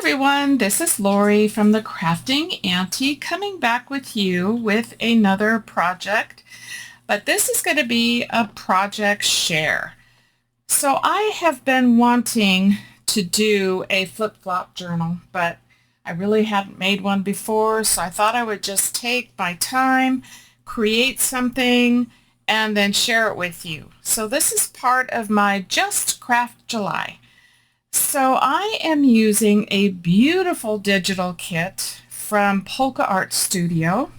everyone, this is Lori from the Crafting Auntie coming back with you with another project, but this is going to be a project share. So I have been wanting to do a flip-flop journal, but I really hadn't made one before, so I thought I would just take my time, create something, and then share it with you. So this is part of my Just Craft July. So I am using a beautiful digital kit from Polka Art Studio,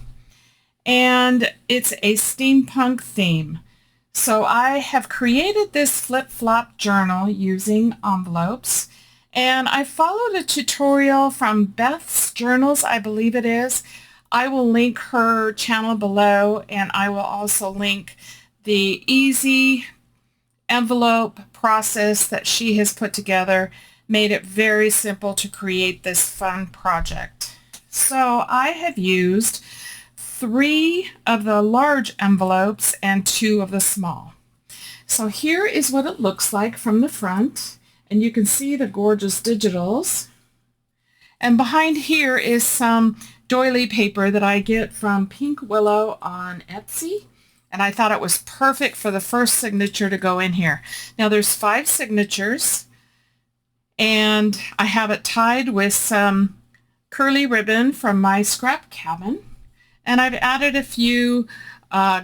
and it's a steampunk theme. So I have created this flip-flop journal using envelopes, and I followed a tutorial from Beth's Journals, I believe it is. I will link her channel below, and I will also link the easy envelope process that she has put together. Made it very simple to create this fun project. So I have used 3 of the large envelopes and 2 of the small. So here is what it looks like from the front, and you can see the gorgeous digitals. And behind here is some doily paper that I get from Pink Willow on Etsy. And I thought it was perfect for the first signature to go in here. Now there's 5 signatures, and I have it tied with some curly ribbon from my scrap cabin. And I've added a few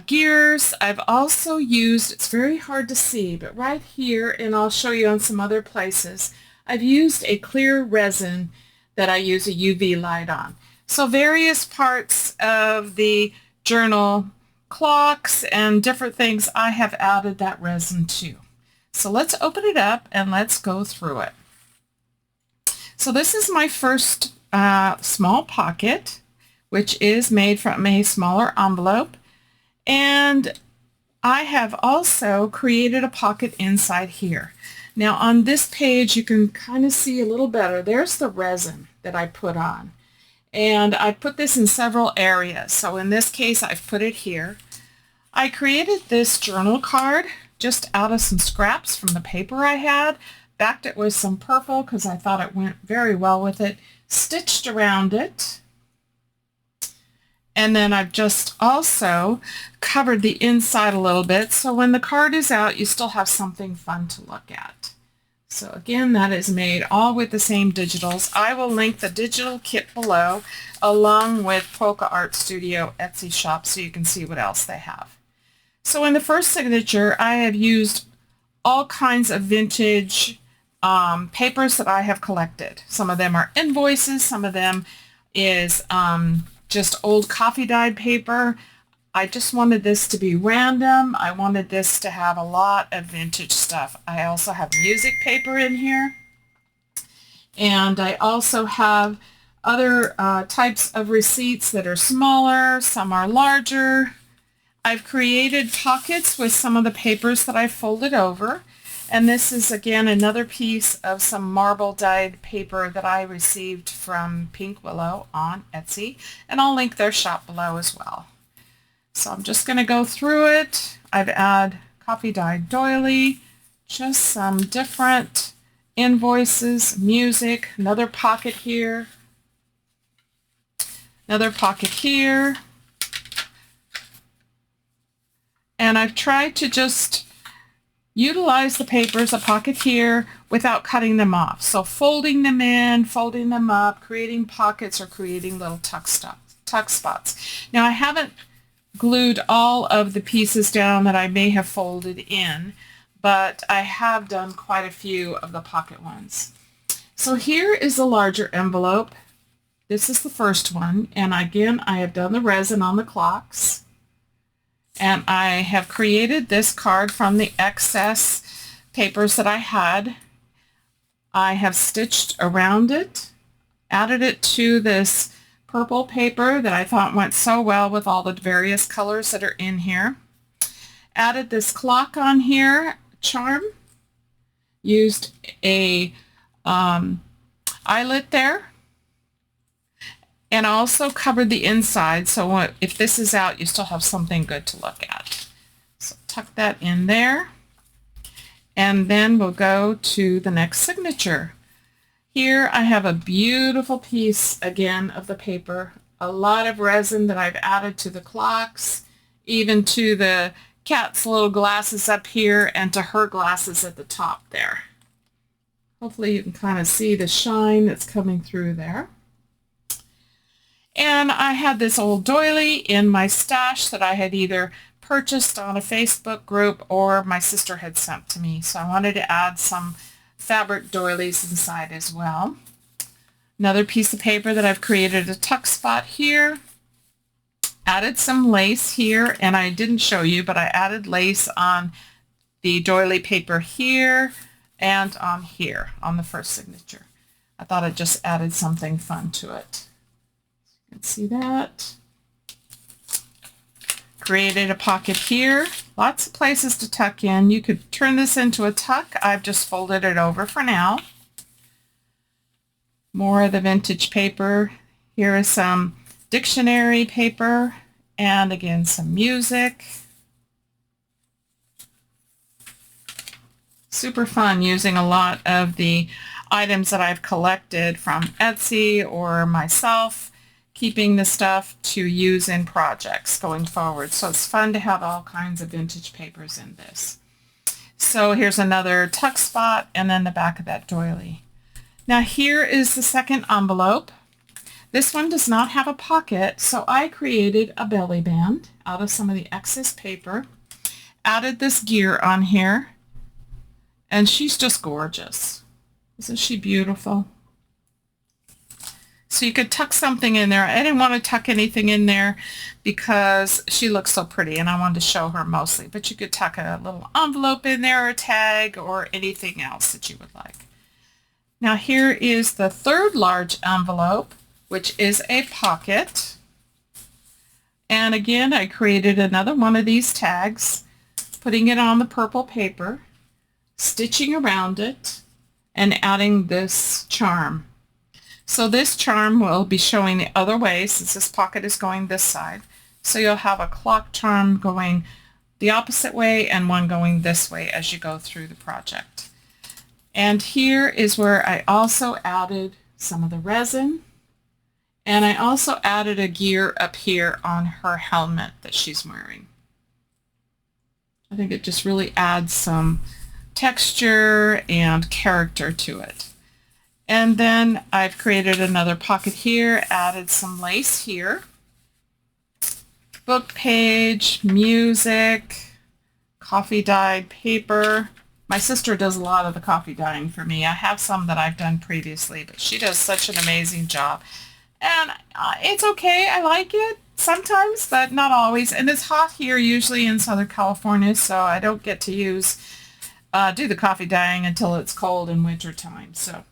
gears. I've also used, it's very hard to see, but right here, and I'll show you on some other places, I've used a clear resin that I use a UV light on. So various parts of the journal, clocks and different things, I have added that resin to. So let's open it up and let's go through it. So this is my first small pocket, which is made from a smaller envelope, and I have also created a pocket inside here. Now on this page you can kind of see a little better. There's the resin that I put on. And I put this in several areas. So in this case, I've put it here. I created this journal card just out of some scraps from the paper I had. Backed it with some purple because I thought it went very well with it. Stitched around it. And then I've just also covered the inside a little bit. So when the card is out, you still have something fun to look at. So again, that is made all with the same digitals. I will link the digital kit below along with Polka Art Studio Etsy shop so you can see what else they have. So in the first signature, I have used all kinds of vintage papers that I have collected. Some of them are invoices, some of them is just old coffee dyed paper. I just wanted this to be random. I wanted this to have a lot of vintage stuff. I also have music paper in here. And I also have other types of receipts that are smaller. Some are larger. I've created pockets with some of the papers that I folded over. And this is, again, another piece of some marble dyed paper that I received from Pink Willow on Etsy. And I'll link their shop below as well. So I'm just going to go through it. I've added coffee dyed doily, just some different invoices, music, another pocket here, another pocket here. And I've tried to just utilize the papers, a pocket here, without cutting them off. So folding them in, folding them up, creating pockets or creating little tuck spots. Now I haven't glued all of the pieces down that I may have folded in, but I have done quite a few of the pocket ones. So here is the larger envelope. This is the first one, and again I have done the resin on the clocks, and I have created this card from the excess papers that I had. I have stitched around it, added it to this purple paper that I thought went so well with all the various colors that are in here. Added this clock on here, charm. Used a eyelet there. And also covered the inside, so if this is out, you still have something good to look at. So tuck that in there. And then we'll go to the next signature. Here I have a beautiful piece again of the paper, a lot of resin that I've added to the clocks, even to the cat's little glasses up here and to her glasses at the top there. Hopefully you can kind of see the shine that's coming through there. And I had this old doily in my stash that I had either purchased on a Facebook group or my sister had sent to me. So I wanted to add some fabric doilies inside as well. Another piece of paper that I've created a tuck spot here. Added some lace here, and I didn't show you, but I added lace on the doily paper here and on here on the first signature. I thought it just added something fun to it. You can see that. Created a pocket here. Lots of places to tuck in. You could turn this into a tuck. I've just folded it over for now. More of the vintage paper. Here is some dictionary paper and again some music. Super fun using a lot of the items that I've collected from Etsy or myself, keeping the stuff to use in projects going forward. So it's fun to have all kinds of vintage papers in this. So here's another tuck spot and then the back of that doily. Now here is the second envelope. This one does not have a pocket, so I created a belly band out of some of the excess paper, added this gear on here, and she's just gorgeous. Isn't she beautiful? So you could tuck something in there. I didn't want to tuck anything in there because she looks so pretty and I wanted to show her mostly, but you could tuck a little envelope in there or a tag or anything else that you would like. Now here is the third large envelope, which is a pocket. And again, I created another one of these tags, putting it on the purple paper, stitching around it, and adding this charm. So this charm will be showing the other way since this pocket is going this side. So you'll have a clock charm going the opposite way and one going this way as you go through the project. And here is where I also added some of the resin, and I also added a gear up here on her helmet that she's wearing. I think it just really adds some texture and character to it. And then I've created another pocket here, added some lace here, book page, music, coffee dyed paper. My sister does a lot of the coffee dyeing for me. I have some that I've done previously, but she does such an amazing job. And it's okay, I like it sometimes, but not always. And it's hot here usually in Southern California, so I don't get to do the coffee dyeing until it's cold in winter time. So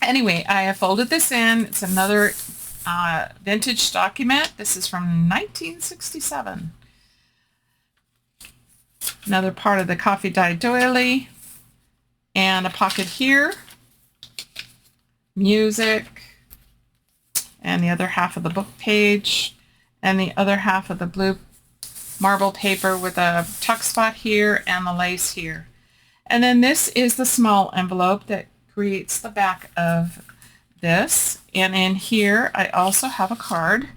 anyway, I have folded this in. It's another vintage document. This is from 1967. Another part of the coffee dye doily. And a pocket here. Music. And the other half of the book page. And the other half of the blue marble paper with a tuck spot here and the lace here. And then this is the small envelope that creates the back of this. And in here I also have a card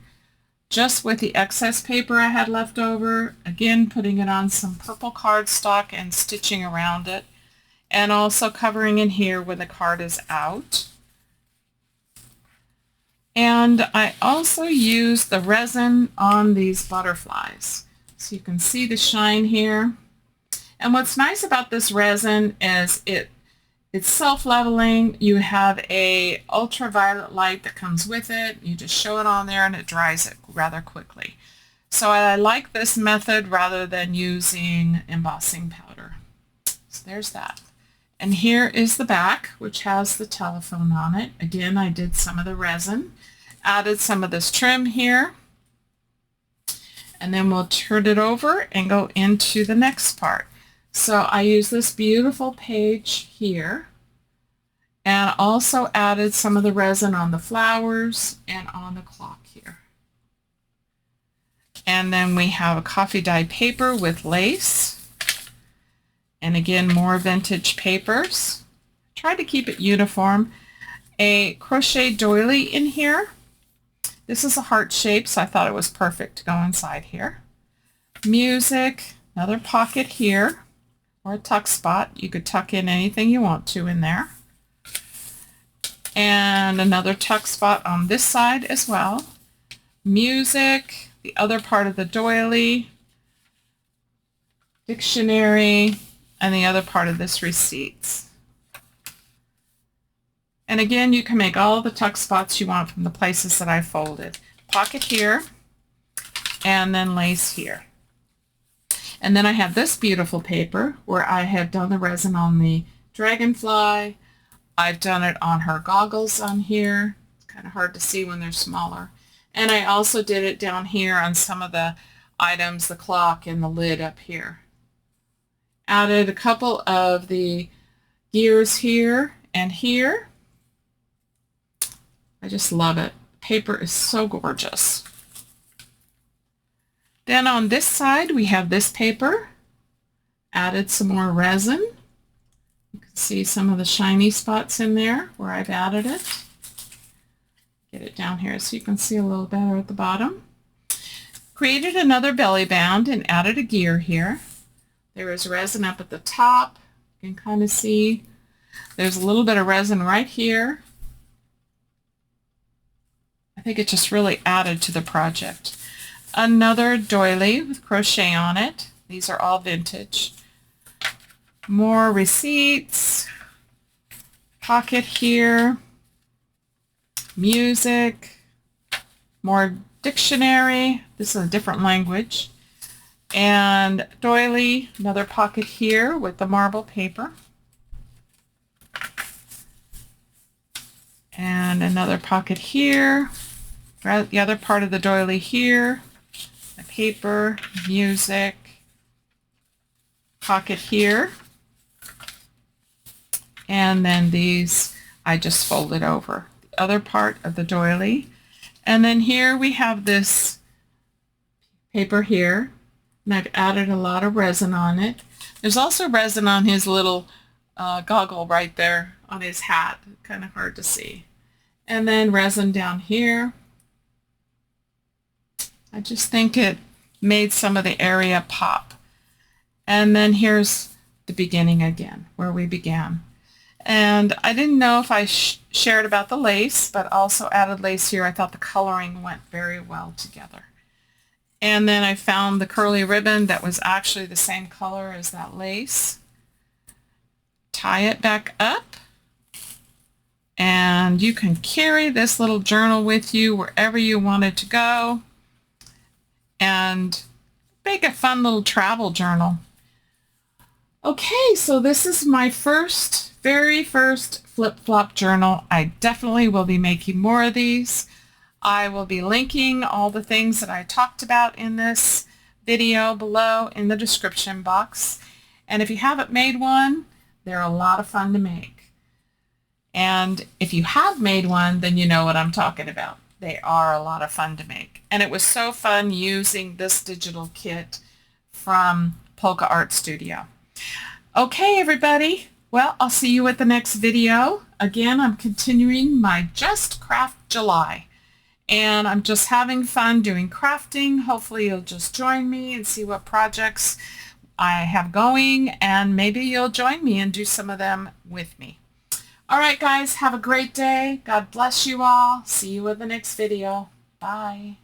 just with the excess paper I had left over, again putting it on some purple cardstock and stitching around it, and also covering in here when the card is out. And I also use the resin on these butterflies, so you can see the shine here. And what's nice about this resin is it's self-leveling. You have a ultraviolet light that comes with it. You just show it on there and it dries it rather quickly. So I like this method rather than using embossing powder. So there's that. And here is the back, which has the telephone on it. Again, I did some of the resin, added some of this trim here, and then we'll turn it over and go into the next part. So I use this beautiful page here and also added some of the resin on the flowers and on the clock here. And then we have a coffee dyed paper with lace. And again, more vintage papers. Try to keep it uniform. a crochet doily in here. This is a heart shape, so I thought it was perfect to go inside here. Music, another pocket here, or a tuck spot. You could tuck in anything you want to in there. And another tuck spot on this side as well. Music, the other part of the doily, dictionary, and the other part of this receipts. And again, you can make all the tuck spots you want from the places that I folded. Pocket here, and then lace here. And then I have this beautiful paper where I have done the resin on the dragonfly. I've done it on her goggles on here. It's kind of hard to see when they're smaller. And I also did it down here on some of the items, the clock and the lid up here. Added a couple of the gears here and here. I just love it. Paper is so gorgeous. Then on this side we have this paper. Added some more resin. You can see some of the shiny spots in there where I've added it. Get it down here so you can see a little better at the bottom. Created another belly band and added a gear here. There is resin up at the top. You can kind of see there's a little bit of resin right here. I think it just really added to the project. Another doily with crochet on it. These are all vintage. More receipts. Pocket here. Music. More dictionary. This is a different language. And doily, another pocket here with the marble paper. And another pocket here. The other part of the doily here, the paper, music, pocket here, and then these I just folded over. The other part of the doily, and then here we have this paper here, and I've added a lot of resin on it. There's also resin on his little goggle right there on his hat, kind of hard to see, and then resin down here. I just think it made some of the area pop. And then here's the beginning again, where we began. And I didn't know if I shared about the lace, but also added lace here. I thought the coloring went very well together. And then I found the curly ribbon that was actually the same color as that lace. Tie it back up. And you can carry this little journal with you wherever you want it to go. And make a fun little travel journal. Okay, so this is my very first flip-flop journal. I definitely will be making more of these. I will be linking all the things that I talked about in this video below in the description box. And if you haven't made one, they're a lot of fun to make. And if you have made one, then you know what I'm talking about. They are a lot of fun to make. And it was so fun using this digital kit from Polka Art Studio. Okay, everybody. Well, I'll see you at the next video. Again, I'm continuing my Just Craft July. And I'm just having fun doing crafting. Hopefully you'll just join me and see what projects I have going. And maybe you'll join me and do some of them with me. All right, guys, have a great day. God bless you all. See you in the next video. Bye.